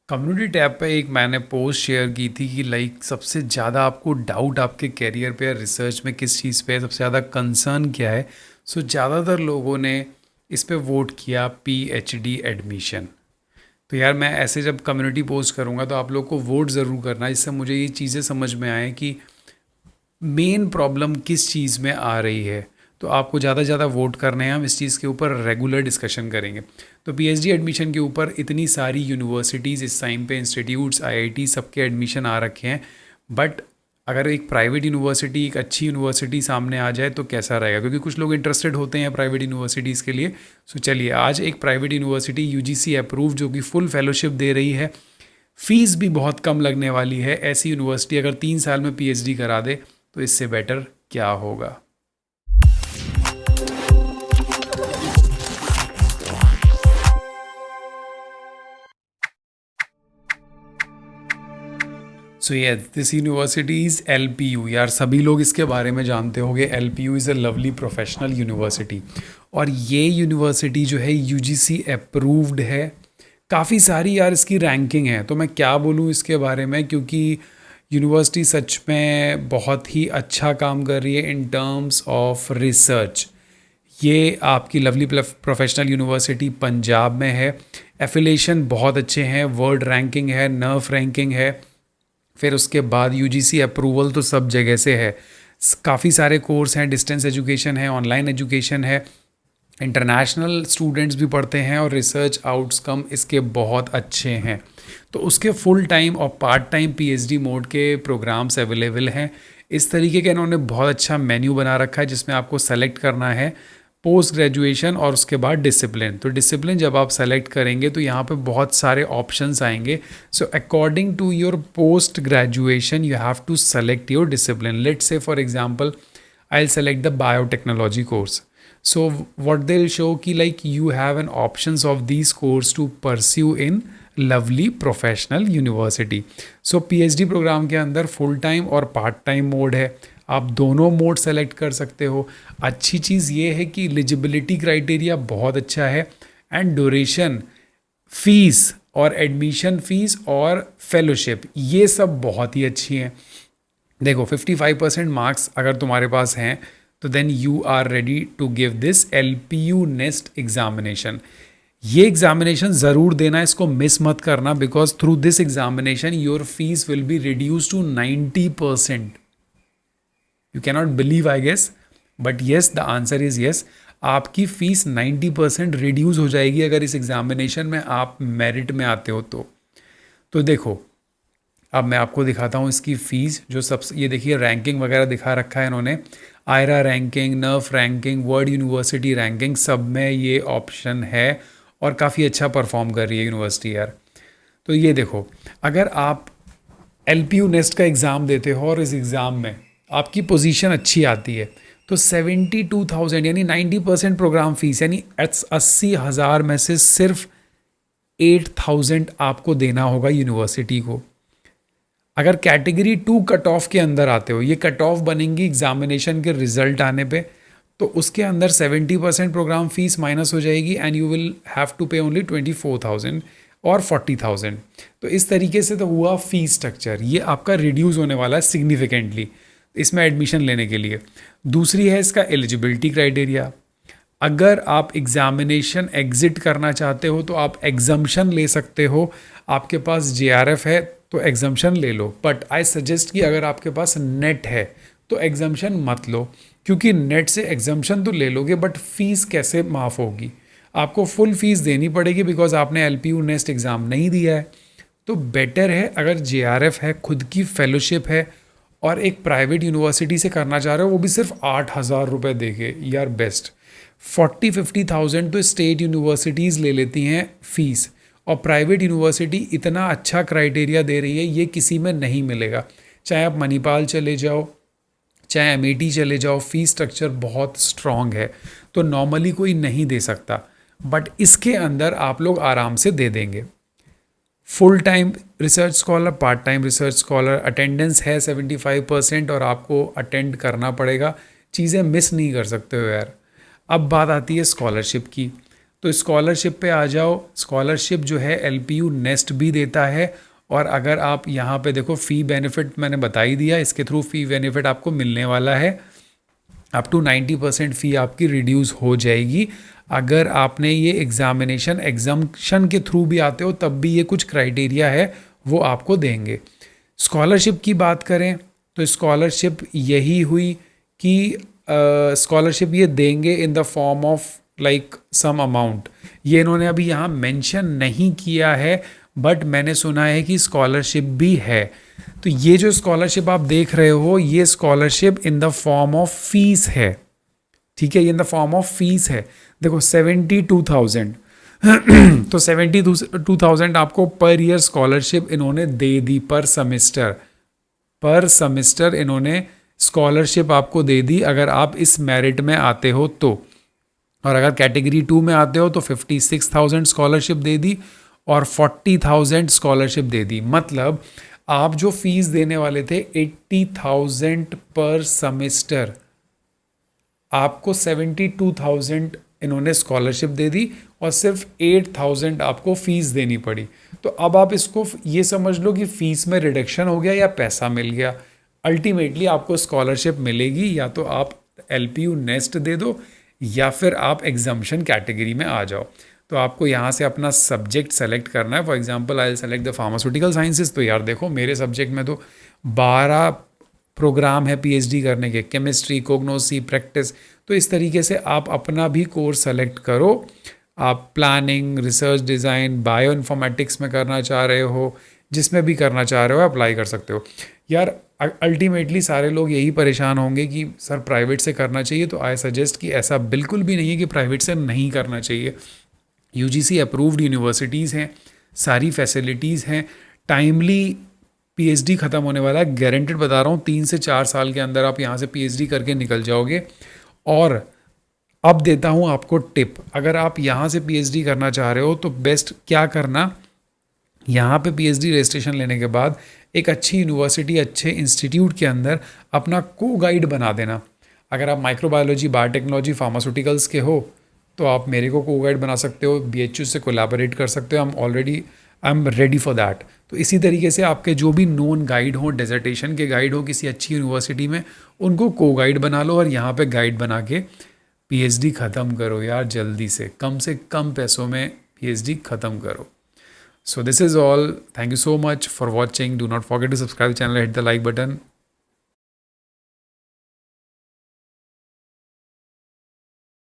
Community tab पे एक मैंने पोस्ट शेयर की थी कि लाइक सबसे ज़्यादा आपको डाउट आपके कैरियर पे या रिसर्च में किस चीज़ पे है, सबसे ज़्यादा कंसर्न क्या है। सो ज़्यादातर लोगों ने इस पे वोट किया PhD एडमिशन। तो यार मैं ऐसे जब कम्युनिटी पोस्ट करूँगा तो आप लोग को वोट ज़रूर करना, जिससे मुझे ये चीज़ें समझ में आए कि मेन प्रॉब्लम किस चीज़ में आ रही है। तो आपको ज़्यादा से ज़्यादा वोट करने हैं, हम इस चीज़ के ऊपर रेगुलर डिस्कशन करेंगे। तो PhD एडमिशन के ऊपर इतनी सारी यूनिवर्सिटीज़ इस टाइम पे, इंस्टीट्यूट्स, IIT सबके एडमिशन आ रखे हैं। बट अगर एक प्राइवेट यूनिवर्सिटी, एक अच्छी यूनिवर्सिटी सामने आ जाए तो कैसा रहेगा, क्योंकि कुछ लोग इंटरेस्टेड होते हैं प्राइवेट यूनिवर्सिटीज़ के लिए। सो चलिए, आज एक प्राइवेट यूनिवर्सिटी UGC अप्रूव, जो कि फुल फेलोशिप दे रही है, फ़ीस भी बहुत कम लगने वाली है। ऐसी यूनिवर्सिटी अगर 3 साल में PhD करा दे तो इससे बेटर क्या होगा। सो ये दिस यूनिवर्सिटी इज़ LPU। यार सभी लोग इसके बारे में जानते होंगे। LPU is a lovely professional university, और ये यूनिवर्सिटी जो है UGC अप्रूव्ड है। काफ़ी सारी यार इसकी रैंकिंग है, तो मैं क्या बोलूँ इसके बारे में, क्योंकि यूनिवर्सिटी सच में बहुत ही अच्छा काम कर रही है इन टर्म्स ऑफ रिसर्च। ये आपकी लवली प्रोफेशनल यूनिवर्सिटी पंजाब में है। एफिलेशन बहुत अच्छे हैं, वर्ल्ड रैंकिंग है, NIRF रैंकिंग है। फिर उसके बाद UGC अप्रूवल तो सब जगह से है। काफ़ी सारे कोर्स हैं, डिस्टेंस एजुकेशन है, ऑनलाइन एजुकेशन है, इंटरनेशनल स्टूडेंट्स भी पढ़ते हैं, और रिसर्च आउटकम इसके बहुत अच्छे हैं। तो उसके फुल टाइम और पार्ट टाइम PhD मोड के प्रोग्राम्स अवेलेबल हैं। इस तरीके का इन्होंने बहुत अच्छा मेन्यू बना रखा है, जिसमें आपको सेलेक्ट करना है पोस्ट ग्रेजुएशन और उसके बाद डिसिप्लिन। तो डिसिप्लिन जब आप सेलेक्ट करेंगे तो यहाँ पे बहुत सारे ऑप्शंस आएंगे। So according to your post graduation you have to select your discipline. Let's say for example I will select the biotechnology course. So what they'll show कि like you have an options of these course to pursue in lovely professional university. So PhD programme के अंदर full time और part time mode है, आप दोनों mode select कर सकते हो। अच्छी चीज़ ये है कि एलिजिबिलिटी क्राइटेरिया बहुत अच्छा है, एंड ड्यूरेशन, फीस और एडमिशन फीस और फेलोशिप ये सब बहुत ही अच्छी हैं। देखो 55% मार्क्स अगर तुम्हारे पास हैं तो then you are ready to give this LPU NEST examination. ये एग्जामिनेशन ज़रूर देना, इसको मिस मत करना, because through this examination your fees will be reduce to 90%। You cannot believe I guess, but yes the answer is yes. आपकी fees 90% reduce हो जाएगी अगर इस एग्जामिनेशन में आप मेरिट में आते हो तो देखो, अब मैं आपको दिखाता हूँ इसकी फ़ीस। जो सब ये देखिए रैंकिंग वगैरह दिखा रखा है इन्होंने, ARIIA ranking, NIRF ranking, world university ranking, सब में ये ऑप्शन है, और काफ़ी अच्छा परफॉर्म कर रही है यूनिवर्सिटी यार। तो ये देखो, अगर आप LPU नेस्ट का एग्ज़ाम देते हो और इस एग्ज़ाम में आपकी पोजीशन अच्छी आती है तो 72,000 यानी 90% प्रोग्राम फीस, यानी 80,000 में से सिर्फ 8,000 आपको देना होगा यूनिवर्सिटी को। अगर कैटेगरी 2 कट ऑफ के अंदर आते हो, ये कट ऑफ बनेंगी एग्जामिनेशन के रिजल्ट आने पे, तो उसके अंदर 70% प्रोग्राम फीस माइनस हो जाएगी, and you will have to pay only 24,000 और 40,000। तो इस तरीके से तो हुआ फीस स्ट्रक्चर, ये आपका रिड्यूस होने वाला है सिग्निफिकेंटली इसमें एडमिशन लेने के लिए। दूसरी है इसका एलिजिबिलिटी क्राइटेरिया। अगर आप एग्जामिनेशन एग्जिट करना चाहते हो तो आप एग्जम्पशन ले सकते हो। आपके पास JRF है तो एग्जम्पशन ले लो, बट आई सजेस्ट कि अगर आपके पास नेट है तो एग्जम्पशन मत लो, क्योंकि नेट से एग्जम्पशन तो ले लोगे बट फीस कैसे माफ़ होगी, आपको फुल फीस देनी पड़ेगी, बिकॉज आपने LPU नेस्ट एग्ज़ाम नहीं दिया है। तो बेटर है अगर JRF है, खुद की फेलोशिप है, और एक प्राइवेट यूनिवर्सिटी से करना चाह रहे हो, वो भी सिर्फ 8,000 रुपये दे के, यार बेस्ट। 40-50,000 तो स्टेट यूनिवर्सिटीज़ ले लेती हैं फ़ीस, और प्राइवेट यूनिवर्सिटी इतना अच्छा क्राइटेरिया दे रही है, ये किसी में नहीं मिलेगा। चाहे आप मणिपाल चले जाओ, चाहे MIT चले जाओ, फीस स्ट्रक्चर बहुत स्ट्रॉन्ग है, तो नॉर्मली कोई नहीं दे सकता, बट इसके अंदर आप लोग आराम से दे देंगे। Full time research scholar, part time research scholar, attendance है 75% और आपको अटेंड करना पड़ेगा, चीज़ें मिस नहीं कर सकते हो यार। अब बात आती है स्कॉलरशिप की। तो स्कॉलरशिप पे आ जाओ। स्कॉलरशिप जो है LPU नेस्ट भी देता है, और अगर आप यहाँ पे देखो फ़ी बेनिफिट मैंने बता ही दिया, इसके थ्रू फ़ी बेनिफिट आपको मिलने वाला है। अप टू 90% फ़ी आपकी रिड्यूस हो जाएगी। अगर आपने ये एग्जामिशन के थ्रू भी आते हो तब भी ये कुछ क्राइटेरिया है वो आपको देंगे। स्कॉलरशिप की बात करें तो स्कॉलरशिप यही हुई कि स्कॉलरशिप ये देंगे in the form of like some amount. ये इन्होंने अभी यहाँ मेंशन नहीं किया है, बट मैंने सुना है कि स्कॉलरशिप भी है। तो ये जो स्कॉलरशिप आप देख रहे हो, ये scholarship in the form of fees है, ठीक है, ये इन द फॉर्म ऑफ फीस है। देखो 72,000 तो 72,000 आपको पर ईयर स्कॉलरशिप इन्होंने दे दी, पर सेमेस्टर इन्होंने स्कॉलरशिप आपको दे दी अगर आप इस मेरिट में आते हो तो। और अगर कैटेगरी 2 में आते हो तो 56,000 स्कॉलरशिप दे दी और 40,000 स्कॉलरशिप दे दी। मतलब आप जो फीस देने वाले थे 80,000 पर सेमेस्टर, आपको 72,000 इन्होंने स्कॉलरशिप दे दी और सिर्फ 8,000 आपको फ़ीस देनी पड़ी। तो अब आप इसको ये समझ लो कि फ़ीस में रिडक्शन हो गया या पैसा मिल गया। अल्टीमेटली आपको स्कॉलरशिप मिलेगी, या तो आप LPU नेस्ट दे दो या फिर आप एग्जाम्पशन कैटेगरी में आ जाओ। तो आपको यहाँ से अपना सब्जेक्ट सेलेक्ट करना है। For example I select the pharmaceutical sciences. तो यार देखो मेरे सब्जेक्ट में तो 12 प्रोग्राम है PhD करने के, केमिस्ट्री, कोग्नोसी, प्रैक्टिस। तो इस तरीके से आप अपना भी कोर्स सेलेक्ट करो। आप planning, research design, bio informatics में करना चाह रहे हो, जिसमें भी करना चाह रहे हो अप्लाई कर सकते हो। यार अल्टीमेटली सारे लोग यही परेशान होंगे कि सर प्राइवेट से करना चाहिए, तो आई सजेस्ट कि ऐसा बिल्कुल भी नहीं है कि प्राइवेट से नहीं करना चाहिए। UGC अप्रूव्ड यूनिवर्सिटीज़ हैं, सारी फैसिलिटीज़ हैं, टाइमली PhD ख़त्म होने वाला है, गारंटेड बता रहा हूँ। 3 से 4 साल के अंदर आप यहाँ से PhD करके निकल जाओगे। और अब देता हूँ आपको टिप, अगर आप यहाँ से PhD करना चाह रहे हो तो बेस्ट क्या करना, यहाँ पे PhD रजिस्ट्रेशन लेने के बाद एक अच्छी यूनिवर्सिटी, अच्छे इंस्टीट्यूट के अंदर अपना को गाइड बना देना। अगर आप माइक्रोबायोलॉजी, बायोटेक्नोलॉजी, फार्मास्यूटिकल्स के हो तो आप मेरे को गाइड बना सकते हो, BHU से कोलैबोरेट कर सकते हो। I am ready for that. तो इसी तरीके से आपके जो भी नोन गाइड हो, डेजर्टेशन के गाइड हो किसी अच्छी यूनिवर्सिटी में, उनको को गाइड बना लो और यहाँ पे गाइड बना के PhD ख़त्म करो यार जल्दी से कम पैसों में PhD ख़त्म करो। So this is all. Thank you so much for watching. Do not forget to subscribe the channel, hit the like button.